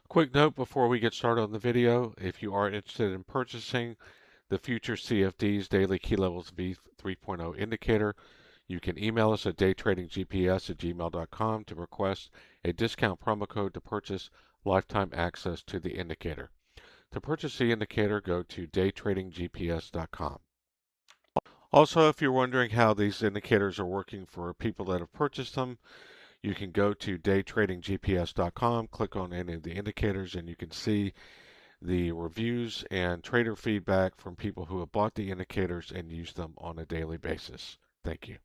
Quick note before we get started on the video, if you are interested in purchasing the future CFD's daily key levels V3.0 indicator, you can email us at daytradinggps@gmail.com to request a discount promo code to purchase lifetime access to the indicator. To purchase the indicator, go to daytradinggps.com. Also, if you're wondering how these indicators are working for people that have purchased them, you can go to daytradinggps.com, click on any of the indicators, and you can see the reviews and trader feedback from people who have bought the indicators and used them on a daily basis. Thank you.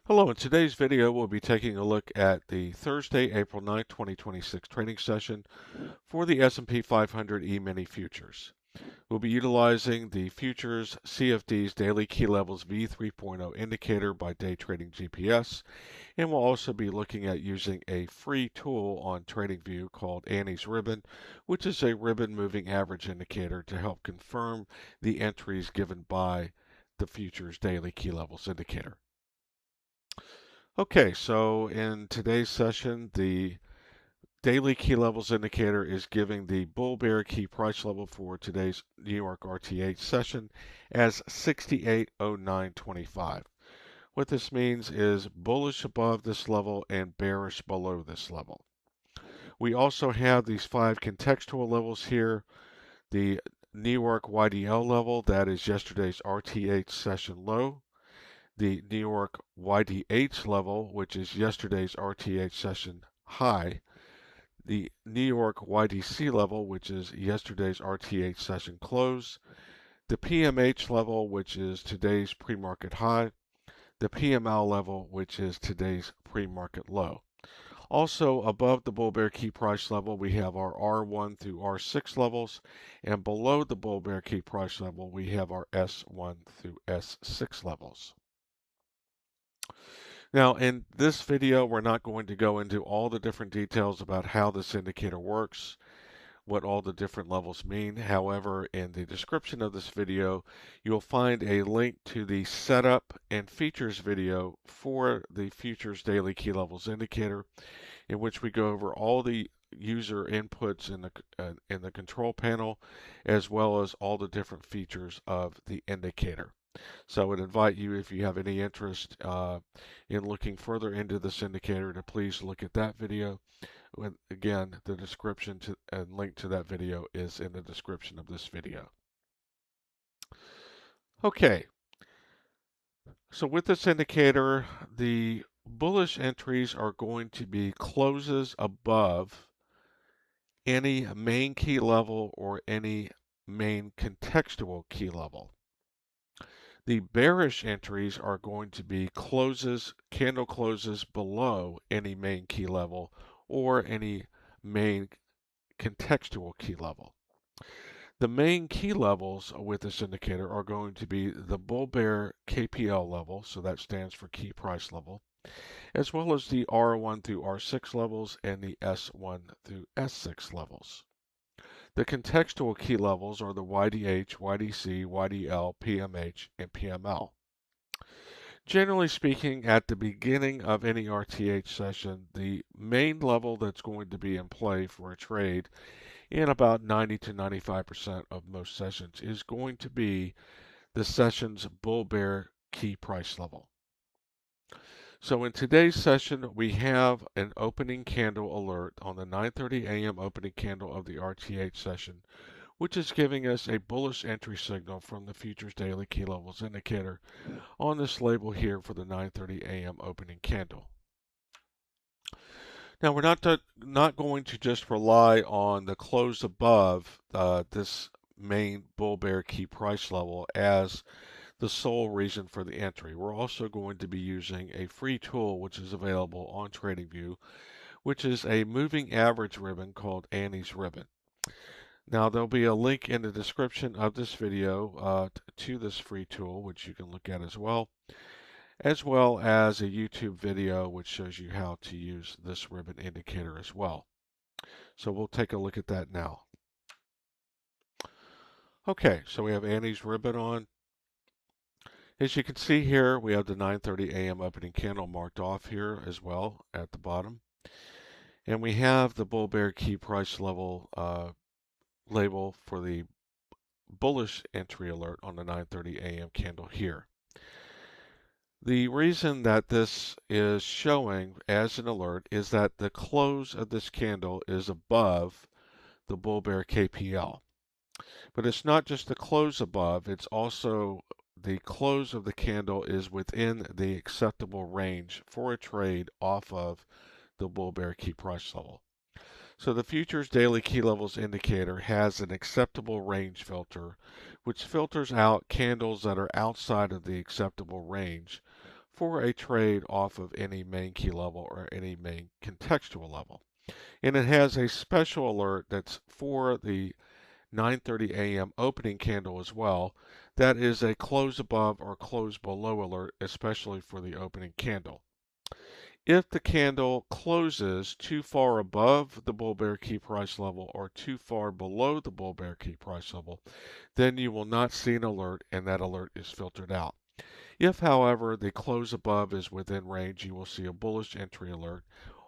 Hello, in today's video we'll be taking a look at the Thursday, April 9th, 2026 trading session for the S&P 500 E-mini futures. We'll be utilizing the futures CFD's daily key levels V3.0 indicator by Day Trading GPS, and we'll also be looking at using a free tool on TradingView called Annie's Ribbon, which is a ribbon moving average indicator to help confirm the entries given by the futures daily key levels indicator. Okay, so in today's session, the daily key levels indicator is giving the bull bear key price level for today's New York RTH session as 68.0925. What this means is bullish above this level and bearish below this level. We also have these 5 contextual levels here. The New York YDL level, that is yesterday's RTH session low. The New York YDH level, which is yesterday's RTH session high. The New York YDC level, which is yesterday's RTH session close. The PMH level, which is today's pre-market high. The PML level, which is today's pre-market low. Also, above the bull bear key price level, we have our R1 through R6 levels, and below the bull bear key price level, we have our S1 through S6 levels. Now, in this video, we're not going to go into all the different details about how this indicator works, what all the different levels mean. However, in the description of this video, you'll find a link to the setup and features video for the futures daily key levels indicator, in which we go over all the user inputs in the control panel, as well as all the different features of the indicator. So I would invite you, if you have any interest in looking further into this indicator, to please look at that video. Again, the description and link to that video is in the description of this video. Okay, so with this indicator, the bullish entries are going to be closes above any main key level or any main contextual key level. The bearish entries are going to be closes, candle closes below any main key level or any main contextual key level. The main key levels with this indicator are going to be the bull bear KPL level, so that stands for key price level, as well as the R1 through R6 levels and the S1 through S6 levels. The contextual key levels are the YDH, YDC, YDL, PMH, and PML. Generally speaking, at the beginning of any RTH session, the main level that's going to be in play for a trade in about 90 to 95% of most sessions is going to be the session's bull bear key price level. So in today's session, we have an opening candle alert on the 9:30 a.m. opening candle of the RTH session, which is giving us a bullish entry signal from the futures daily key levels indicator on this label here for the 9:30 a.m. opening candle. Now we're not going to just rely on the close above this main bull bear key price level as the sole reason for the entry. We're also going to be using a free tool which is available on TradingView, which is a moving average ribbon called Annie's Ribbon. Now there'll be a link in the description of this video to this free tool, which you can look at as well as a YouTube video which shows you how to use this ribbon indicator as well. So we'll take a look at that now. Okay, so we have Annie's Ribbon on. As you can see here, we have the 9:30 a.m. opening candle marked off here as well at the bottom. And we have the bull bear key price level label for the bullish entry alert on the 9:30 a.m. candle here. The reason that this is showing as an alert is that the close of this candle is above the bull bear KPL. But it's not just the close above, it's also the close of the candle is within the acceptable range for a trade off of the bull bear key price level. So the futures daily key levels indicator has an acceptable range filter, which filters out candles that are outside of the acceptable range for a trade off of any main key level or any main contextual level. And it has a special alert that's for the 9:30 a.m. opening candle as well. That is a close above or close below alert, especially for the opening candle. If the candle closes too far above the bull bear key price level or too far below the bull bear key price level, then you will not see an alert and that alert is filtered out. If, however, the close above is within range, you will see a bullish entry alert.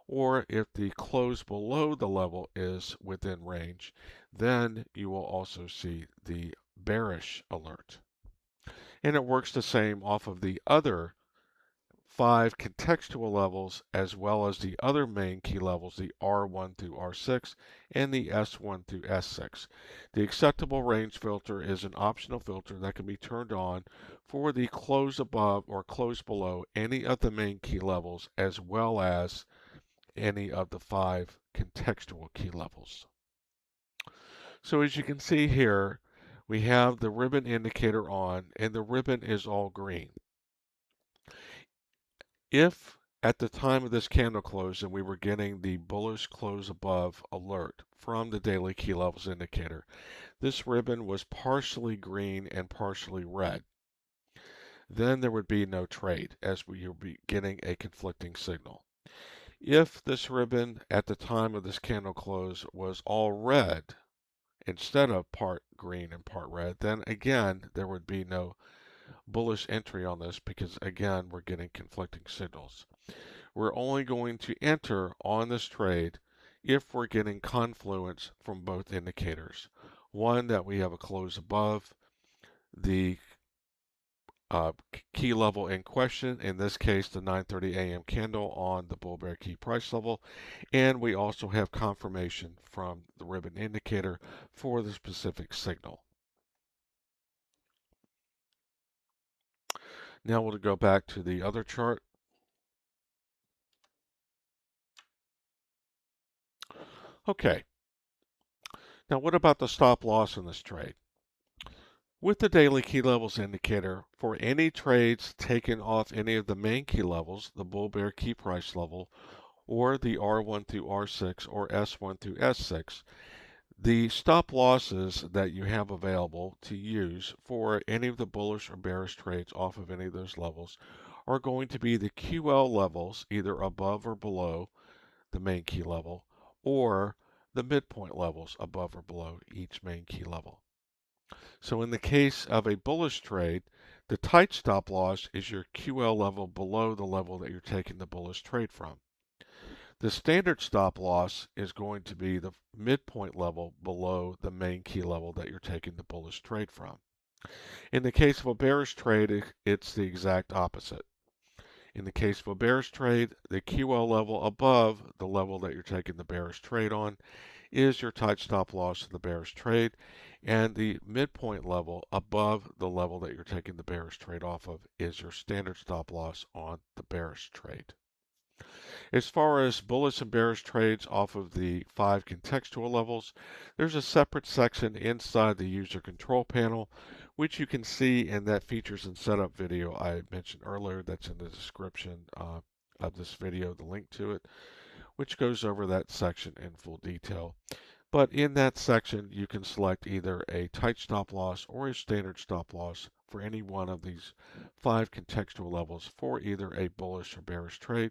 Or if the close below the level is within range, then you will also see the bearish alert. And it works the same off of the other 5 contextual levels as well as the other main key levels, the R1 through R6 and the S1 through S6. The acceptable range filter is an optional filter that can be turned on for the close above or close below any of the main key levels as well as any of the 5 contextual key levels. So as you can see here, we have the ribbon indicator on and the ribbon is all green. If at the time of this candle close and we were getting the bullish close above alert from the daily key levels indicator, this ribbon was partially green and partially red. Then there would be no trade as we would be getting a conflicting signal. If this ribbon at the time of this candle close was all red instead of part green and part red, then again there would be no bullish entry on this because again we're getting conflicting signals. We're only going to enter on this trade if we're getting confluence from both indicators. One, that we have a close above the key level in question, in this case the 9:30 a.m. candle on the bull bear key price level, and we also have confirmation from the ribbon indicator for the specific signal. Now we'll go back to the other chart. Okay, now what about the stop loss in this trade? With the daily key levels indicator, for any trades taken off any of the main key levels, the bull bear key price level, or the R1 through R6 or S1 through S6, the stop losses that you have available to use for any of the bullish or bearish trades off of any of those levels are going to be the QL levels, either above or below the main key level, or the midpoint levels above or below each main key level. So in the case of a bullish trade, the tight stop loss is your QL level below the level that you're taking the bullish trade from. The standard stop loss is going to be the midpoint level below the main key level that you're taking the bullish trade from. In the case of a bearish trade, it's the exact opposite. In the case of a bearish trade, the QL level above the level that you're taking the bearish trade on is your tight stop loss of the bearish trade, and the midpoint level above the level that you're taking the bearish trade off of is your standard stop loss on the bearish trade. As far as bullish and bearish trades off of the 5 contextual levels, there's a separate section inside the user control panel, which you can see in that features and setup video I mentioned earlier. That's in the description of this video, the link to it, which goes over that section in full detail. But in that section, you can select either a tight stop loss or a standard stop loss for any one of these 5 contextual levels for either a bullish or bearish trade.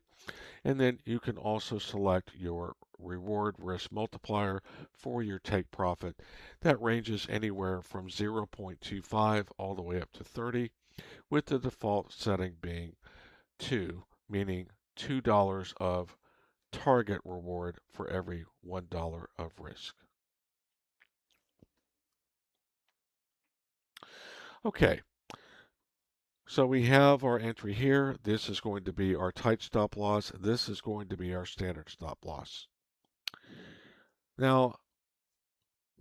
And then you can also select your reward risk multiplier for your take profit. That ranges anywhere from 0.25 all the way up to 30, with the default setting being 2, meaning $2 of target reward for every $1 of risk. Okay, so we have our entry here. This is going to be our tight stop loss. This is going to be our standard stop loss. Now,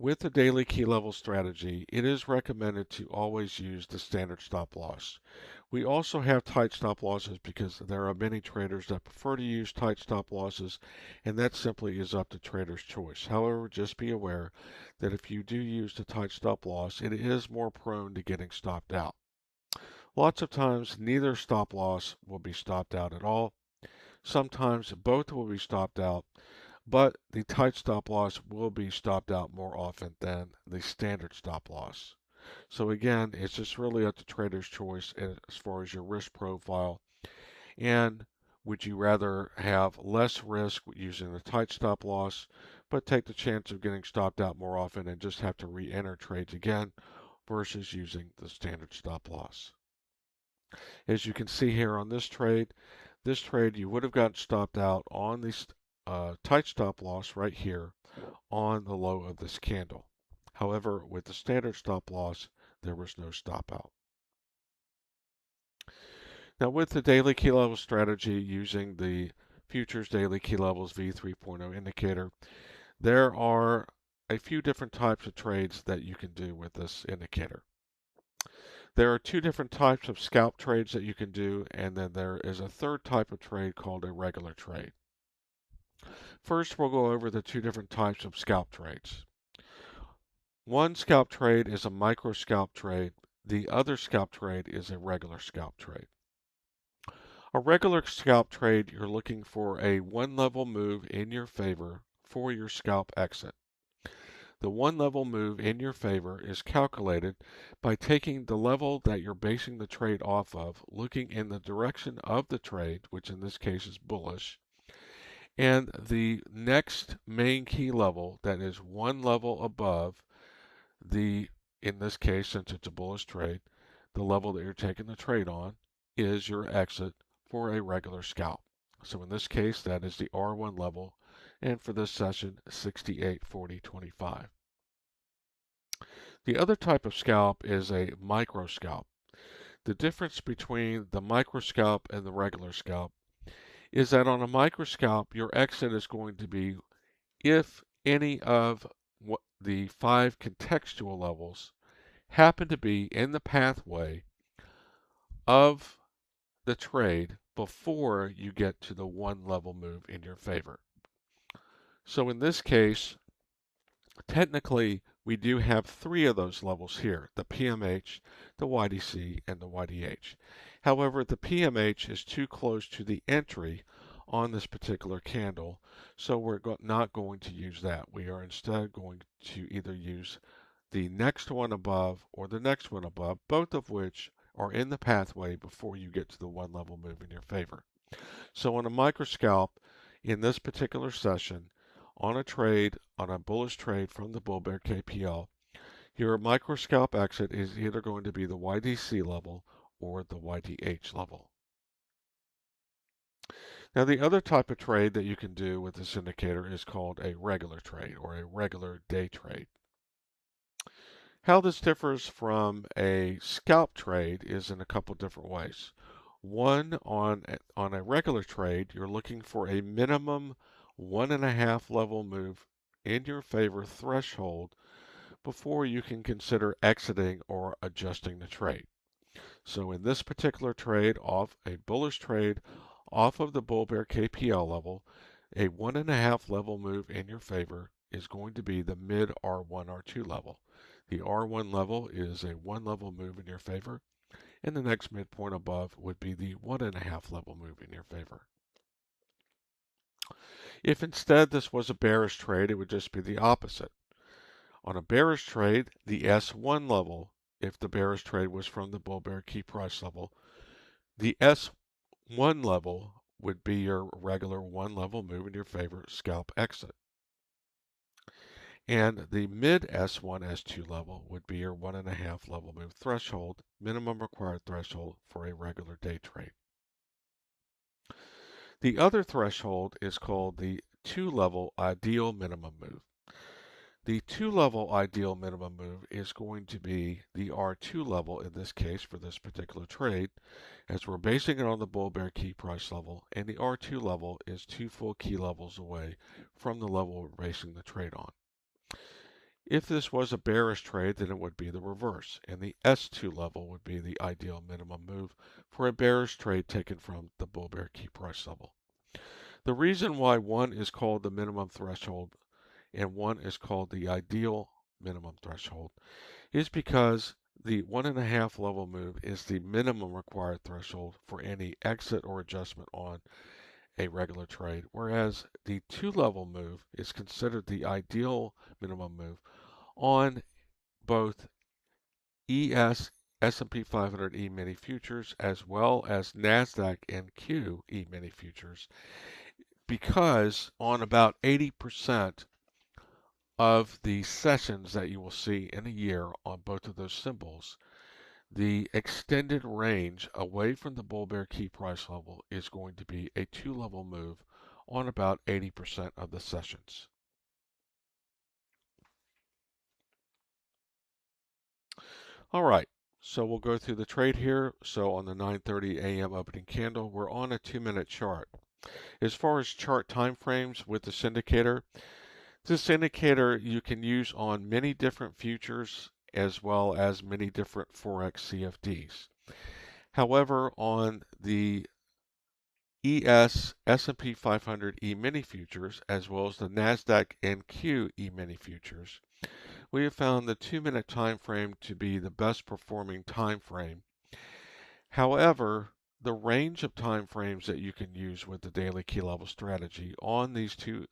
with the daily key level strategy, it is recommended to always use the standard stop loss. We also have tight stop losses because there are many traders that prefer to use tight stop losses, and that simply is up to trader's choice. However, just be aware that if you do use the tight stop loss, it is more prone to getting stopped out. Lots of times, neither stop loss will be stopped out at all. Sometimes both will be stopped out, but the tight stop loss will be stopped out more often than the standard stop loss. So again, it's just really up to trader's choice as far as your risk profile. And would you rather have less risk using the tight stop loss, but take the chance of getting stopped out more often and just have to re-enter trades again versus using the standard stop loss? As you can see here on this trade you would have gotten stopped out on the tight stop loss right here on the low of this candle. However, with the standard stop loss, there was no stop out. Now with the daily key level strategy using the futures daily key levels V3.0 indicator, there are a few different types of trades that you can do with this indicator. There are two different types of scalp trades that you can do, and then there is a third type of trade called a regular trade. First, we'll go over the two different types of scalp trades. One scalp trade is a micro scalp trade. The other scalp trade is a regular scalp trade. A regular scalp trade, you're looking for a one level move in your favor for your scalp exit. The one level move in your favor is calculated by taking the level that you're basing the trade off of, looking in the direction of the trade, which in this case is bullish, and the next main key level that is one level above the, in this case, since it's a bullish trade, the level that you're taking the trade on is your exit for a regular scalp. So in this case, that is the R1 level, and for this session, 68.40.25. The other type of scalp is a micro scalp. The difference between the micro scalp and the regular scalp is that on a micro scalp, your exit is going to be if any of the 5 contextual levels happen to be in the pathway of the trade before you get to the one level move in your favor. So in this case, technically, we do have 3 of those levels here, the PMH, the YDC, and the YDH. However, the PMH is too close to the entry on this particular candle, so we're not going to use that. We are instead going to either use the next one above or the next one above, both of which are in the pathway before you get to the one level move in your favor. So on a micro scalp, in this particular session, on a bullish trade from the bull bear KPL, your micro scalp exit is either going to be the YDC level or the YDH level. Now the other type of trade that you can do with this indicator is called a regular trade or a regular day trade. How this differs from a scalp trade is in a couple different ways. One, on a regular trade, you're looking for a minimum 1.5 level move in your favor threshold before you can consider exiting or adjusting the trade. So in this particular trade, off a bullish trade off of the bull bear KPL level, a 1.5 level move in your favor is going to be the mid R1, R2 level. The R1 level is a one level move in your favor, and the next midpoint above would be the 1.5 level move in your favor. If instead this was a bearish trade, it would just be the opposite. On a bearish trade, the S1 level, if the bearish trade was from the bull bear key price level, the S1 level would be your regular one level move in your favor scalp exit. And the mid S1, S2 level would be your 1.5 level move threshold, minimum required threshold for a regular day trade. The other threshold is called the two-level ideal minimum move. The two-level ideal minimum move is going to be the R2 level in this case for this particular trade, as we're basing it on the bull bear key price level, and the R2 level is 2 full key levels away from the level we're basing the trade on. If this was a bearish trade, then it would be the reverse, and the S2 level would be the ideal minimum move for a bearish trade taken from the bull bear key price level. The reason why one is called the minimum threshold and one is called the ideal minimum threshold is because the 1.5 level move is the minimum required threshold for any exit or adjustment on a regular trade, whereas the 2-level move is considered the ideal minimum move on both S&P 500 E-mini futures as well as NASDAQ and Q E-mini futures, because on about 80% of the sessions that you will see in a year on both of those symbols, the extended range away from the bull bear key price level is going to be a 2-level move on about 80% of the sessions. All right, so we'll go through the trade here. So on the 9:30 a.m. opening candle, we're on a 2-minute chart. As far as chart time frames with this indicator you can use on many different futures as well as many different Forex CFDs. However, on the S&P 500 E-mini futures as well as the NASDAQ and Q E-mini futures, we have found the 2-minute time frame to be the best performing time frame. However, the range of time frames that you can use with the daily key level strategy on these two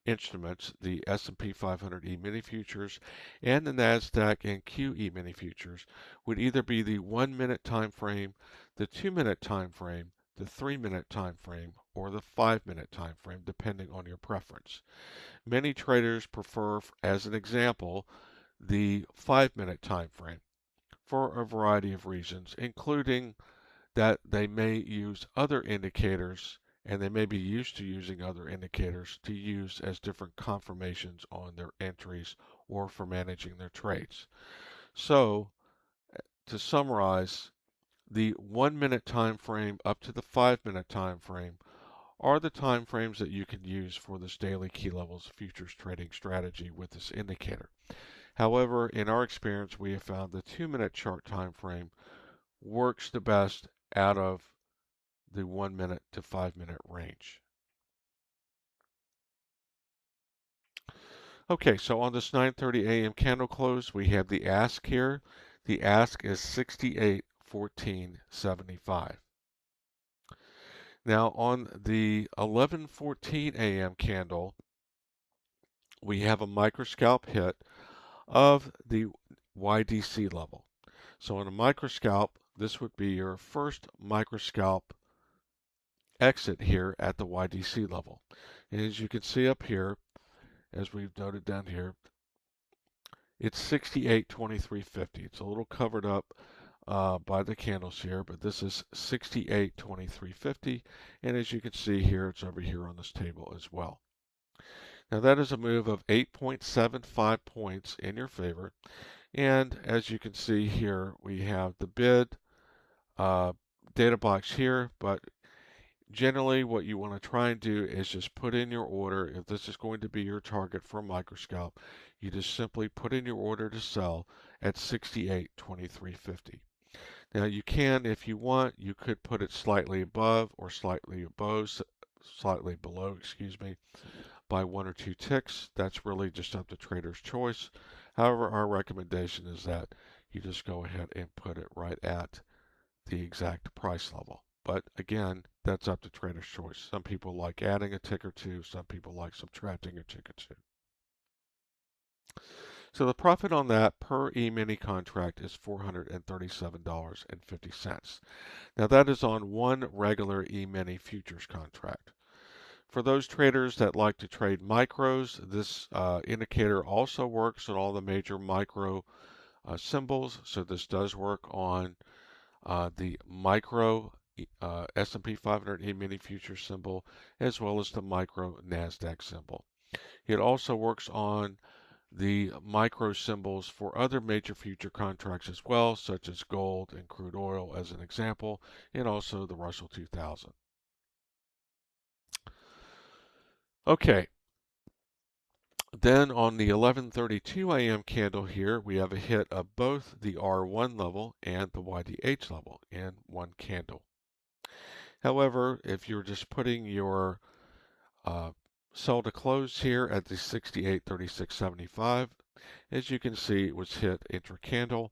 instruments, the S&P 500 E-mini futures and the NASDAQ and Q E-mini futures, would either be the 1-minute time frame, the 2-minute time frame, the 3-minute time frame, or the 5-minute time frame, depending on your preference. Many traders prefer, as an example, the 5-minute time frame for a variety of reasons, including that they may use other indicators and they may be used to using other indicators to use as different confirmations on their entries or for managing their trades. So, to summarize, the 1-minute time frame up to the 5-minute time frame are the time frames that you can use for this daily key levels futures trading strategy with this indicator. However, in our experience, we have found the 2-minute chart time frame works the best out of the 1-minute to 5-minute range. Okay, so on this 9:30 a.m. candle close, we have the ask here. The ask is 68.1475. Now on the 11:14 a.m. candle, we have a microscalp hit of the YDC level. So on a microscalp, this would be your first microscalp exit here at the YDC level. And as you can see up here, as we've noted down here, it's 68.2350. It's a little covered up by the candles here, but this is 68.2350. And as you can see here, it's over here on this table as well. Now that is a move of 8.75 points in your favor. And as you can see here, we have the bid data box here, but generally what you want to try and do is just put in your order. If this is going to be your target for a microscalp, you just simply put in your order to sell at 68.2350. Now you can, if you want, you could put it slightly above or slightly below, excuse me, by 1 or 2 ticks. That's really just up to trader's choice. However, our recommendation is that you just go ahead and put it right at the exact price level. But again, that's up to trader's choice. Some people like adding a tick or two. Some people like subtracting a tick or two. So the profit on that per E-mini contract is $437.50. Now that is on one regular E-mini futures contract. For those traders that like to trade micros, this indicator also works on all the major micro symbols. So this does work on the micro S&P 500 E-mini future symbol, as well as the micro NASDAQ symbol. It also works on the micro symbols for other major future contracts as well, such as gold and crude oil as an example, and also the Russell 2000. Okay, then on the 11:32 a.m. candle here, we have a hit of both the R1 level and the YDH level in one candle. However, if you're just putting your sell to close here at the 68.3675, as you can see, it was hit intra-candle,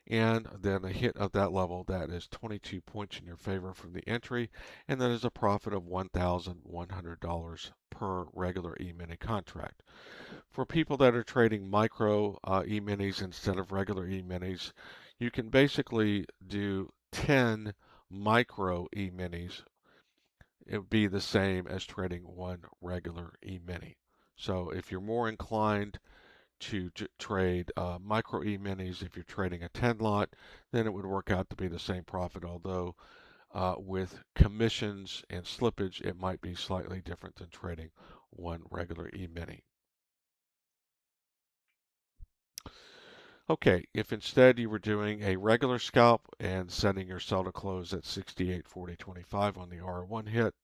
and then a hit of that level that is 22 points in your favor from the entry, and that is a profit of $1,100 per regular E-mini contract. For people that are trading micro E-minis instead of regular E-minis, you can basically do 10 micro E-minis. It would be the same as trading one regular E-mini. So if you're more inclined to trade micro E-minis, if you're trading a 10 lot, then it would work out to be the same profit, although with commissions and slippage, it might be slightly different than trading one regular E-mini. Okay, if instead you were doing a regular scalp and setting your sell to close at 68.4025 on the R1 hit,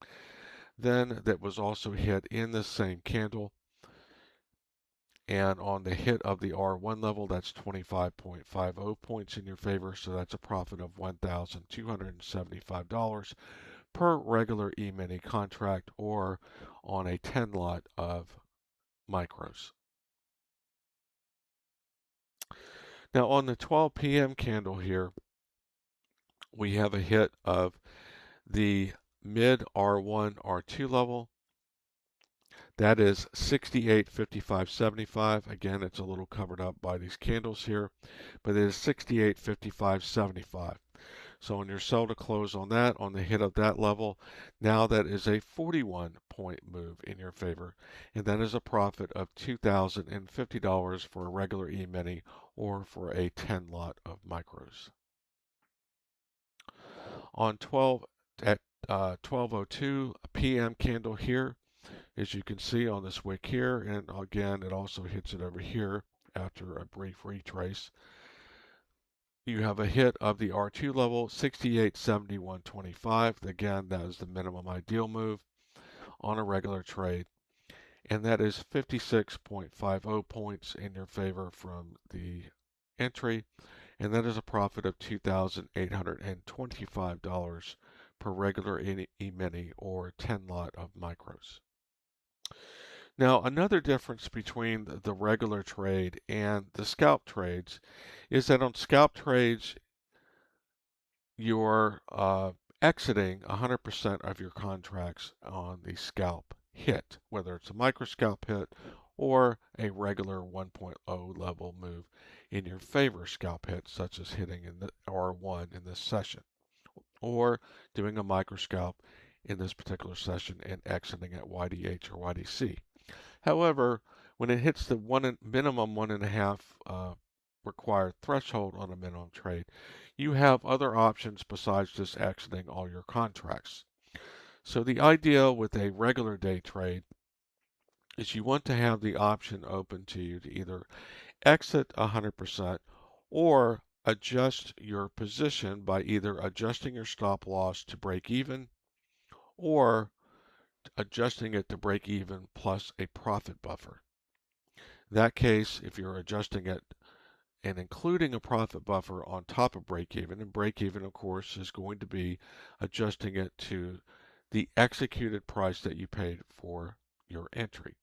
then that was also hit in the same candle. And on the hit of the R1 level, that's 25.50 points in your favor. So that's a profit of $1,275 per regular E-mini contract or on a 10 lot of micros. Now on the 12 p.m. candle here, we have a hit of the mid R1, R2 level. That is 68.5575. Again, it's a little covered up by these candles here, but it is 68.5575. So on your sell to close on that, on the hit of that level, now that is a 41-point move in your favor, and that is a profit of $2,050 for a regular E-mini or for a 10 lot of micros. On 12 at 12:02 p.m. candle here, as you can see on this wick here, and again it also hits it over here after a brief retrace. You have a hit of the R2 level, 68.7125. Again, that is the minimum ideal move on a regular trade, and that is 56.50 points in your favor from the entry, and that is a profit of $2,825 per regular E-mini or 10 lot of micros. Now, another difference between the regular trade and the scalp trades is that on scalp trades, you're exiting 100% of your contracts on the scalp hit, whether it's a micro scalp hit or a regular 1.0 level move in your favor scalp hit, such as hitting in the R1 in this session, or doing a micro scalp in this particular session and exiting at YDH or YDC. However, when it hits the minimum 1.5 required threshold on a minimum trade, you have other options besides just exiting all your contracts. So the idea with a regular day trade is you want to have the option open to you to either exit 100% or adjust your position by either adjusting your stop loss to break even or adjusting it to break even plus a profit buffer. In that case, if you're adjusting it and including a profit buffer on top of break even, and break even, of course, is going to be adjusting it to the executed price that you paid for your entry.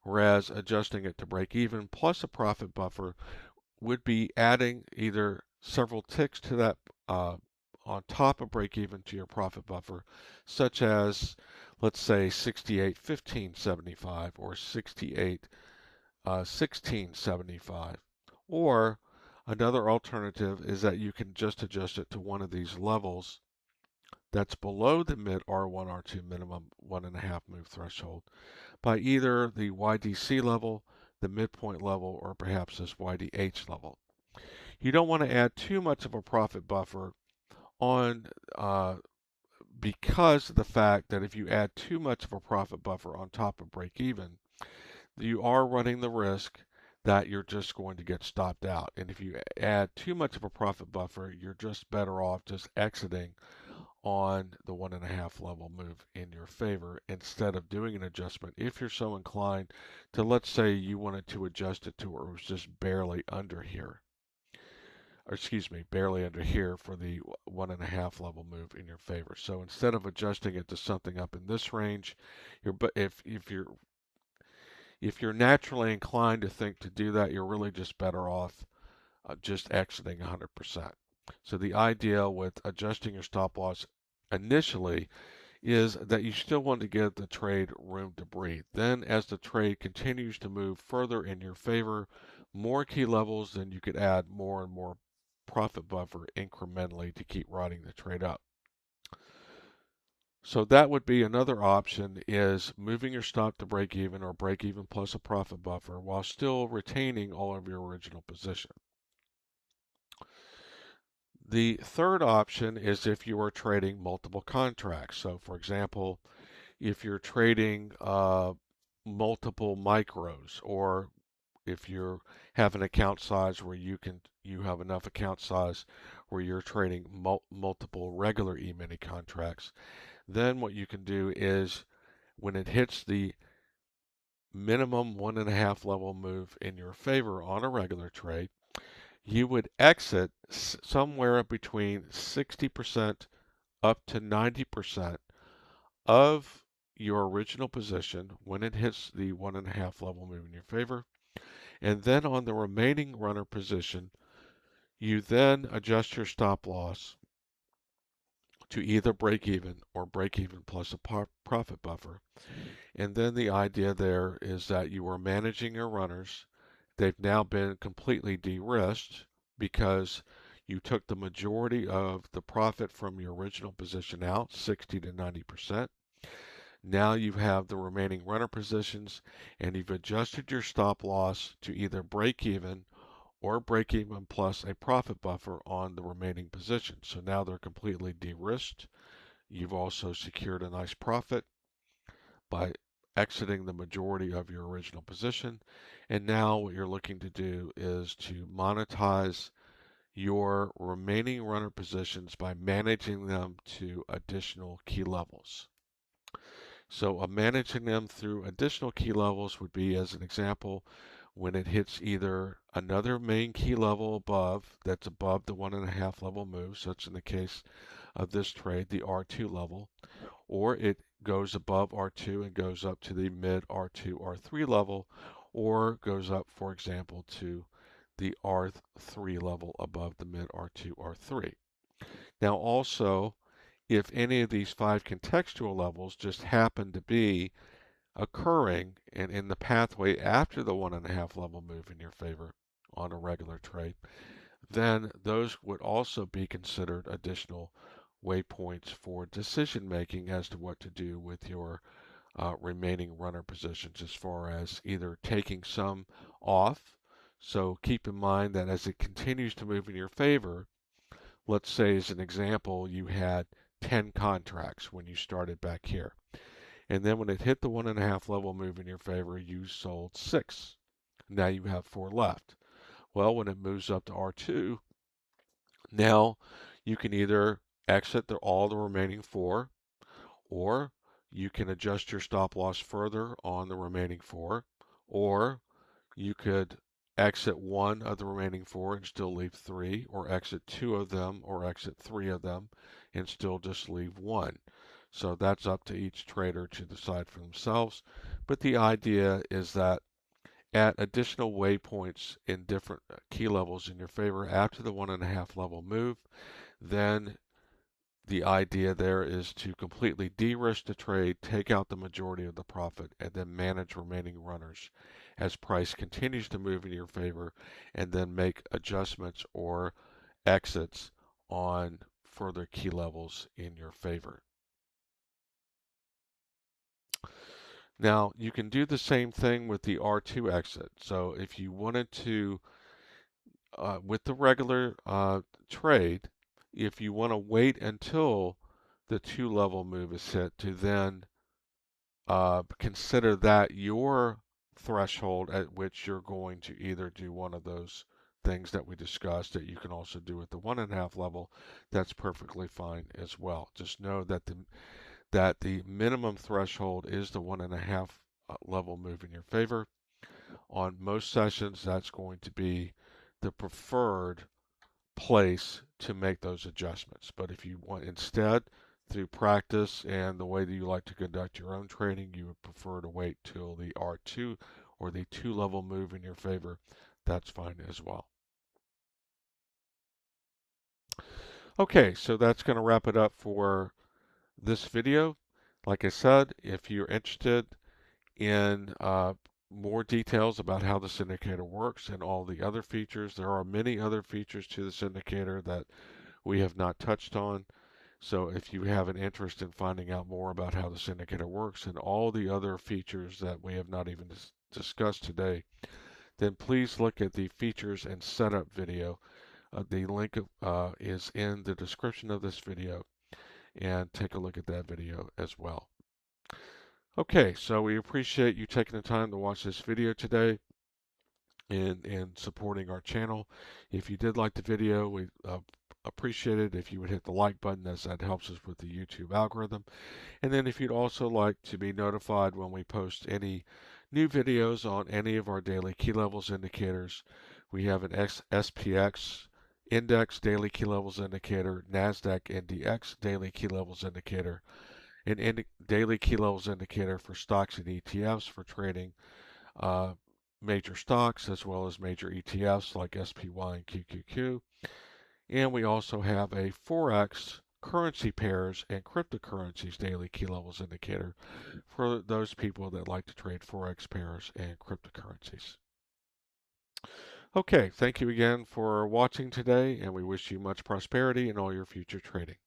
Whereas adjusting it to break even plus a profit buffer would be adding either several ticks to that on top of break even to your profit buffer, such as, let's say, 68.1575 or 68.1675. Or another alternative is that you can just adjust it to one of these levels that's below the mid R1, R2 minimum 1.5 move threshold by either the YDC level, the midpoint level, or perhaps this YDH level. You don't want to add too much of a profit buffer on because of the fact that if you add too much of a profit buffer on top of break even, you are running the risk that you're just going to get stopped out. And if you add too much of a profit buffer, you're just better off just exiting on the 1.5 level move in your favor instead of doing an adjustment. If you're so inclined to, let's say you wanted to adjust it to where it was just barely under here, or excuse me, barely under here for the 1.5 level move in your favor. So instead of adjusting it to something up in this range, if you're naturally inclined to think to do that, you're really just better off just exiting 100%. So the idea with adjusting your stop loss initially is that you still want to give the trade room to breathe. Then as the trade continues to move further in your favor, more key levels, then you could add more and more profit buffer incrementally to keep riding the trade up. So that would be another option, is moving your stop to break even or break even plus a profit buffer while still retaining all of your original position. The third option is if you are trading multiple contracts. So for example, if you're trading multiple micros, or if you have an account size where you have enough account size where you're trading multiple regular E-mini contracts, then what you can do is when it hits the minimum 1.5 level move in your favor on a regular trade, you would exit somewhere between 60% up to 90% of your original position when it hits the 1.5 level move in your favor. And then on the remaining runner position, you then adjust your stop loss to either break even or break even plus a profit buffer. And then the idea there is that you are managing your runners. They've now been completely de-risked because you took the majority of the profit from your original position out, 60 to 90%. Now you have the remaining runner positions, and you've adjusted your stop loss to either break even or break even plus a profit buffer on the remaining positions. So now they're completely de-risked. You've also secured a nice profit by exiting the majority of your original position. And now what you're looking to do is to monetize your remaining runner positions by managing them to additional key levels. So managing them through additional key levels would be, as an example, when it hits either another main key level above, that's above the 1.5 level move, such in the case of this trade, the R2 level, or it goes above R2 and goes up to the mid R2, R3 level, or goes up, for example, to the R3 level above the mid R2, R3. Now also, if any of these 5 contextual levels just happen to be occurring and in the pathway after the 1.5 level move in your favor on a regular trade, then those would also be considered additional waypoints for decision making as to what to do with your remaining runner positions, as far as either taking some off. So keep in mind that as it continues to move in your favor, let's say as an example, you had 10 contracts when you started back here. And then when it hit the 1.5 level move in your favor, you sold 6. Now you have 4 left. Well, when it moves up to R2, now you can either exit all the remaining 4, or you can adjust your stop loss further on the remaining 4, or you could exit 1 of the remaining 4 and still leave 3, or exit 2 of them, or exit 3 of them and still just leave 1. So that's up to each trader to decide for themselves. But the idea is that at additional waypoints in different key levels in your favor after the 1.5 level move, then the idea there is to completely de-risk the trade, take out the majority of the profit, and then manage remaining runners as price continues to move in your favor, and then make adjustments or exits on further key levels in your favor. Now, you can do the same thing with the R2 exit. So if you wanted to, with the regular trade, if you want to wait until the 2-level move is hit to then consider that your threshold at which you're going to either do one of those things that we discussed that you can also do at the 1.5 level. That's perfectly fine as well. Just know that the minimum threshold is the 1.5 level move in your favor. On most sessions, that's going to be the preferred place to make those adjustments. But if you want instead, through practice and the way that you like to conduct your own trading, you would prefer to wait till the R2 or the 2-level move in your favor, that's fine as well. Okay, so that's going to wrap it up for this video. Like I said, if you're interested in more details about how this indicator works and all the other features, there are many other features to this indicator that we have not touched on. So if you have an interest in finding out more about how this indicator works and all the other features that we have not even discussed today, then please look at the features and setup video. The link is in the description of this video, and take a look at that video as well. Okay, so we appreciate you taking the time to watch this video today and supporting our channel. If you did like the video, we appreciate it if you would hit the like button, as that helps us with the YouTube algorithm. And then if you'd also like to be notified when we post any new videos on any of our daily key levels indicators, we have an SPX index daily key levels indicator, NASDAQ NDX daily key levels indicator, an daily key levels indicator for stocks and ETFs for trading major stocks as well as major ETFs like SPY and QQQ. And we also have a Forex currency pairs and cryptocurrencies daily key levels indicator for those people that like to trade Forex pairs and cryptocurrencies. Okay, thank you again for watching today, and we wish you much prosperity in all your future trading.